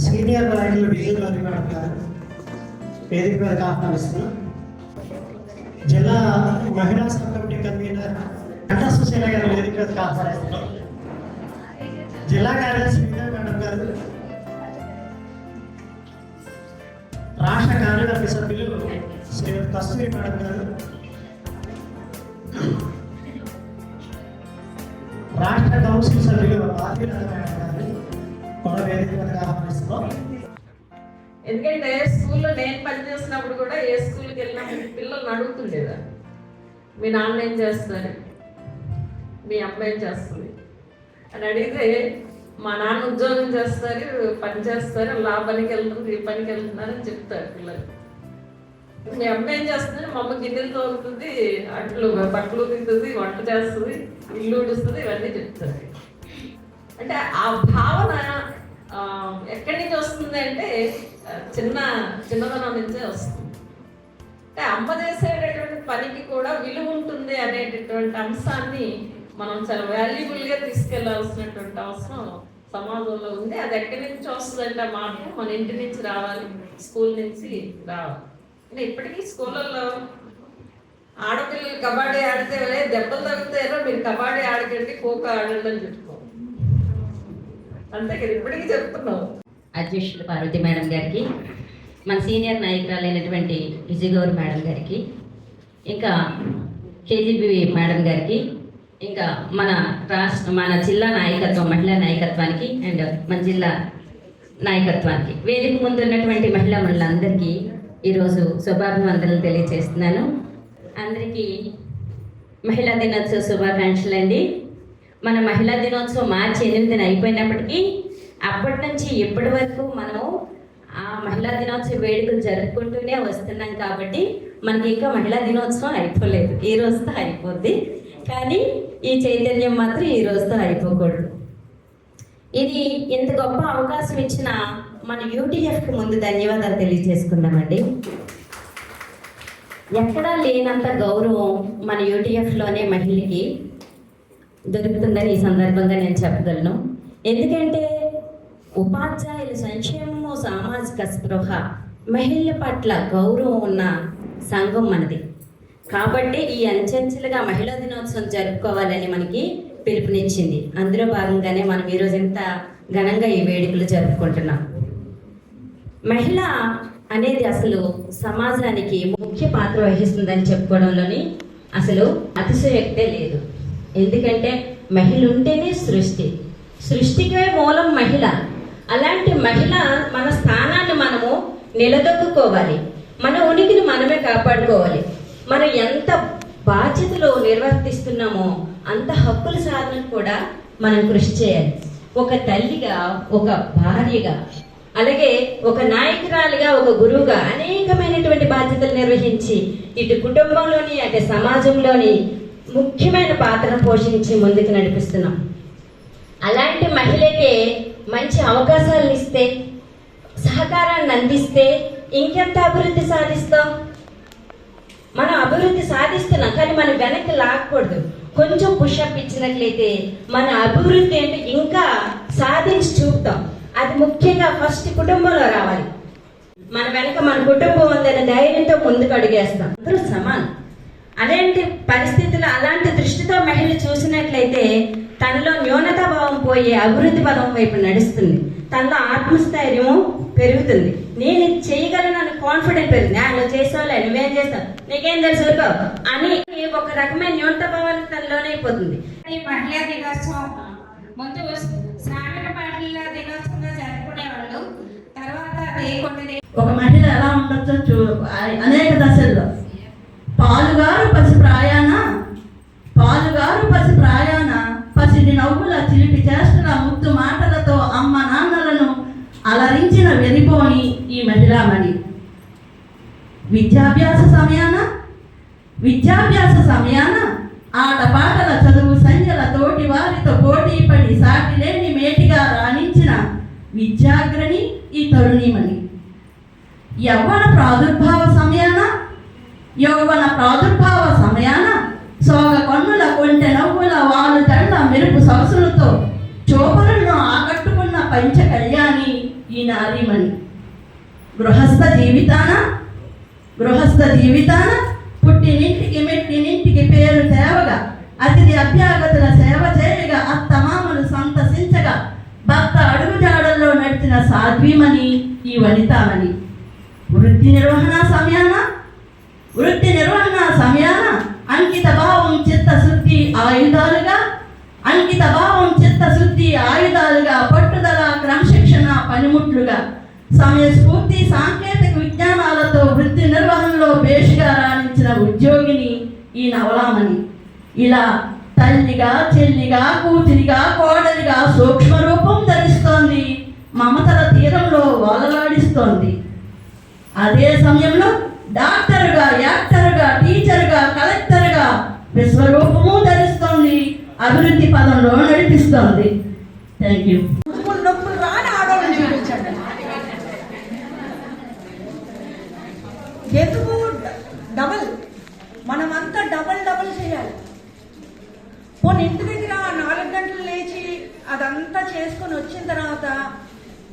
Senior నాయకులు division అధికారులు వేదిక మీదకి ఆహ్వానిస్తున్నాం. జిల్లా మహిళా sub committee convener Ganta Sushila గారు వేదిక మీదకి ఆహ్వానిస్తున్నాం. జిల్లా కార్యదర్శి విజయ మేడం గారు, రాష్ట్ర కార్యవర్గ సభ్యులు శ్రీ కస్తూరి మేడం గారు, రాష్ట్ర కౌన్సిల్ సభ్యులు ఆదినాథ మేడం గారిని కూడా వేదిక మీదకి ఆహ్వానిస్తున్నాం. ఎందుకంటే స్కూల్లో నేను పనిచేసినప్పుడు కూడా ఏ స్కూల్కి వెళ్ళినా పిల్లలు అడుగుతుండేదా, మీ నాన్న ఏం చేస్తారు, మీ అమ్మ ఏం చేస్తుంది అని అడిగితే మా నాన్న ఉద్యోగం చేస్తారు, పని చేస్తారు, లా పనికి వెళ్తుంది, ఈ పనికి వెళ్తున్నారు అని చెప్తారు పిల్లలు. మీ అమ్మ ఏం చేస్తుంది, మా అమ్మ గిన్నెలు తోలుతుంది, అట్లు బట్టలు తింటుంది, వంట చేస్తుంది, ఇల్లు ఉడుస్తుంది, ఇవన్నీ చెప్తారు. అంటే ఆ భావన ఎక్కడి నుంచి వస్తుంది అంటే చిన్నతనం నుంచే వస్తుంది. అంటే అమ్మ చేసేటటువంటి పనికి కూడా విలువ ఉంటుంది అనేటటువంటి అంశాన్ని మనం చాలా వాల్యుబుల్గా తీసుకెళ్లాల్సినటువంటి అవసరం సమాజంలో ఉంది. అది ఎక్కడి నుంచి వస్తుందంటే మాట మన ఇంటి నుంచి రావాలి, స్కూల్ నుంచి రావాలి. అంటే ఇప్పటికీ స్కూళ్ళల్లో ఆడపిల్లలు కబడ్డీ ఆడితే దెబ్బలు తగ్గుతారో మీరు కబడ్డీ ఆడకండి, ఖోఖో ఆడండి అని చెప్పుకో, అంతే కదా ఇప్పటికీ చెప్తున్నావు. అధ్యక్షులు పార్వతి మేడం గారికి, మన సీనియర్ నాయకురాలైనటువంటి విజయగౌరి మేడం గారికి, ఇంకా కేజీబీ మేడం గారికి, ఇంకా మన జిల్లా నాయకత్వం, మహిళా నాయకత్వానికి అండ్ మన జిల్లా నాయకత్వానికి, వేదిక ముందు ఉన్నటువంటి మహిళా మనులందరికీ ఈరోజు శుభాభివందనలు తెలియజేస్తున్నాను. అందరికీ మహిళా దినోత్సవ శుభాకాంక్షలు అండి. మన మహిళా దినోత్సవం మార్చి 8న అయిపోయినప్పటికీ అప్పటి నుంచి ఇప్పటి వరకు మనం ఆ మహిళా దినోత్సవ వేడుకలు జరుపుకుంటూనే వస్తున్నాం. కాబట్టి మనకి ఇంకా మహిళా దినోత్సవం అయిపోలేదు, ఈ రోజుతో అయిపోద్ది. కానీ ఈ చైతన్యం మాత్రం ఈ రోజుతో అయిపోకూడదు. ఇది ఇంత గొప్ప అవకాశం ఇచ్చిన మన యూటీఎఫ్కి ముందు ధన్యవాదాలు తెలియజేసుకున్నామండి. ఎక్కడా లేనంత గౌరవం మన యూటీఎఫ్లోనే మహిళకి దొరుకుతుందని ఈ సందర్భంగా నేను చెప్పగలను. ఎందుకంటే ఉపాధ్యాయుల సంక్షేమము, సామాజిక స్పృహ, మహిళల పట్ల గౌరవం ఉన్న సంఘం మనది. కాబట్టి ఈ అంచెంచెలుగా మహిళా దినోత్సవం జరుపుకోవాలని మనకి పిలుపునిచ్చింది. అందులో భాగంగానే మనం ఈరోజు ఇంత ఘనంగా ఈ వేడుకలు జరుపుకుంటున్నాం. మహిళ అనేది అసలు సమాజానికి ముఖ్య పాత్ర వహిస్తుందని చెప్పుకోవడంలోని అసలు అతిశయోక్తే లేదు. ఎందుకంటే మహిళ ఉంటేనే సృష్టికే మూలం మహిళ. అలాంటి మహిళ మన స్థానాన్ని మనము నిలదొక్కుకోవాలి, మన ఉనికిని మనమే కాపాడుకోవాలి. మనం ఎంత బాధ్యతలు నిర్వర్తిస్తున్నామో అంత హక్కుల సాధనకు కూడా మనం కృషి చేయాలి. ఒక తల్లిగా, ఒక భార్యగా, అలాగే ఒక నాయకురాలిగా, ఒక గురువుగా అనేకమైనటువంటి బాధ్యతలు నిర్వహించి ఇటు కుటుంబంలోని అటు సమాజంలోని ముఖ్యమైన పాత్రను పోషించి ముందుకు నడిపిస్తున్నాం. అలాంటి మహిళకే మంచి అవకాశాలను ఇస్తే, సహకారాన్ని అందిస్తే ఇంకెంత అభివృద్ధి సాధిస్తాం. మనం అభివృద్ధి సాధిస్తున్నాం, కానీ మనం వెనక్కి లాగకూడదు. కొంచెం పుషప్ ఇచ్చినట్లయితే మన అభివృద్ధి అంటే ఇంకా సాధించి చూపుతాం. అది ముఖ్యంగా ఫస్ట్ కుటుంబంలో రావాలి. మన వెనక మన కుటుంబం ఉందనే ధైర్యంతో ముందుకు అడిగేస్తాం. అందరూ సమానం. అలాంటి పరిస్థితులు, అలాంటి దృష్టితో మహిళలు చూసినట్లయితే తనలో న్యూనతాభావం పోయి అభివృద్ధి పదం వైపు నడుస్తుంది. తనలో ఆత్మస్థైర్యం పెరుగుతుంది. నేను ఇది చేయగలను కాన్ఫిడెంట్ పెరుగుతుంది. నువ్వు చేసావులే, నువ్వేం చేస్తావు, నీకేం తెలుసు అని ఒక రకమైన న్యూనతాభావాన్ని తనలోనే అయిపోతుంది. మహిళా దినోత్సవం ముందు శ్రామిక మహిళల దినోత్సవంగా జరుపుకునేవాళ్ళు. తర్వాత ఒక మహిళ ఎలా ఉండొచ్చో అనేక దశల్లో వెరిపోని ఈ మహిళామణి. విద్యాభ్యాస సమయాన ఆటపాటల చదువు సంఖ్యల తోటి వారితో పోటీపడి సాటిలేని మేటిగా రాణించిన విద్యాగ్రణి ఈ తరుణీమణి. యవ్వన ప్రాదుర్భావ సమయాన సోగ కన్నుల కొంటె నవ్వుల వాలు దండ మెరుపు సొగసులతో చోపరులను ఆకట్టుకున్న పంచ కళ్యాణి ఈ నారీమణి. గృహస్థ జీవితాన పుట్టినింటికి మెట్టినింటికి పేరు తేవగా అతిథి అభ్యాగతుల సేవ చేయగా అత్తమామలు సంతసించగా భర్త అడుగుజాడల్లో నడిచిన సాధ్వీమణి ఈ వనితామణి. వృత్తి నిర్వహణ సమయాన అంకిత భావం చిత్తశుద్ధి ఆయుధాలుగా పట్టుదల క్రమశిక్షణ పనిముట్లుగా సమయస్ఫూర్తి సాంకేతిక విజ్ఞానాలతో వృత్తి నిర్వహణలో బేషుగా రాణించిన ఉద్యోగిని ఈ నవలామణి. ఇలా తల్లిగా, చెల్లిగా, కూతురిగా, కోడలిగా సూక్ష్మ రూపం ధరిస్తోంది, మమతల తీరంలో వాలలాడిస్తోంది. అదే సమయంలో డాక్టరుగా, యాక్టరుగా, టీచరుగా, కలెక్టరుగా విశ్వరూపము ధరిస్తోంది, అభివృద్ధి పదంలో నడిపిస్తోంది. Thank you. నొప్పులు రాని ఆడవాళ్ళని చూపించండి. ఎందుకు డబల్? మనమంతా డబల్ చేయాలి. పోనీ ఇంటి దగ్గర 4 గంటలు లేచి అదంతా చేసుకొని వచ్చిన తర్వాత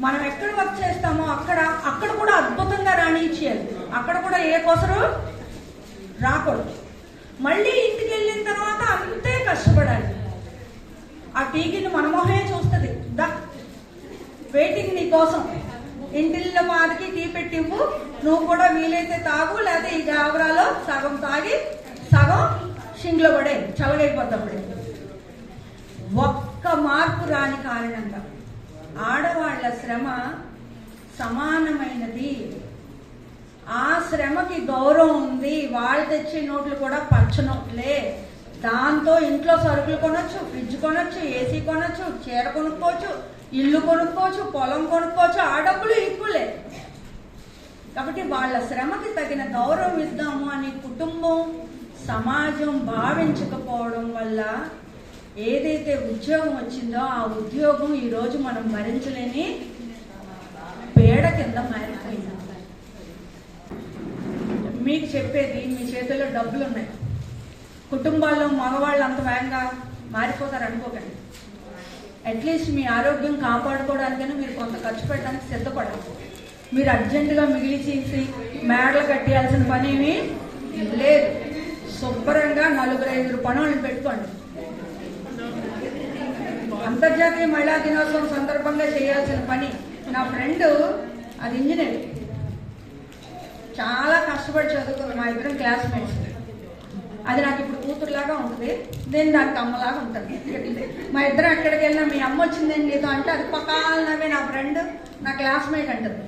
మనం ఎక్కడ వర్క్ చేస్తామో అక్కడ కూడా అద్భుతంగా రాణించేయాలి. అక్కడ కూడా ఏ కొసరు రాకూడదు. మళ్ళీ ఇంటికి వెళ్ళిన తర్వాత అంతే కష్టపడాలి. ఆ టీకిని మన మొహమే చూస్తుంది, వెయిటింగ్ నీ కోసం, ఇంటిల్లో మాదికి టీ పెట్టివ్వు, నువ్వు కూడా వీలైతే తాగు, లేకపోతే ఈ జాబరాలో సగం తాగి సగం షింగ్లో పడే చల్లగైపోతాప్పుడే. ఒక్క మార్పు రాని కారణంగా ఆడవాళ్ల శ్రమ సమానమైనది, ఆ శ్రమకి గౌరవం ఉంది. వాళ్ళు తెచ్చే నోట్లు కూడా పచ్చ నోట్లే. దాంతో ఇంట్లో సరుకులు కొనొచ్చు, ఫ్రిడ్జ్ కొనొచ్చు, ఏసీ కొనొచ్చు, చీర కొనుక్కోవచ్చు, ఇల్లు కొనుక్కోవచ్చు, పొలం కొనుక్కోవచ్చు. ఆ డబ్బులు ఈక్వలే. కాబట్టి వాళ్ళ శ్రమకి తగిన గౌరవం ఇద్దాము అని కుటుంబం, సమాజం భావించకపోవడం వల్ల ఏదైతే ఉద్యోగం వచ్చిందో ఆ ఉద్యోగం ఈరోజు మనం భరించలేని పేడ కింద మారిపోయింది. మీకు చెప్పేది, మీ చేతుల్లో డబ్బులు ఉన్నాయి. కుటుంబాల్లో మగవాళ్ళు అంత వేగంగా మారిపోతారు అనుకోకండి. అట్లీస్ట్ మీ ఆరోగ్యం కాపాడుకోవడానికైనా మీరు కొంత ఖర్చు పెట్టడానికి సిద్ధపడాలి. మీరు అర్జెంటుగా మిగిలిచేసి మేడలు కట్టేయాల్సిన పని ఏమీ లేదు. శుభ్రంగా 4-5 పనులను పెట్టుకోండి. అంతర్జాతీయ మహిళా దినోత్సవం సందర్భంగా చేయాల్సిన పని, నా ఫ్రెండ్ అది ఇంజనీర్, చాలా కష్టపడి చదువుకుంది, మా ఇద్దరం క్లాస్మేట్స్. అది నాకు ఇప్పుడు కూతురులాగా ఉంటుంది, నేను దానికి అమ్మలాగా ఉంటుంది. మా ఇద్దరం ఎక్కడికి వెళ్ళినా మీ అమ్మ వచ్చిందండి నీతో అంటే అది పకాలనవే నా ఫ్రెండ్, నా క్లాస్మేట్ అంటుంది.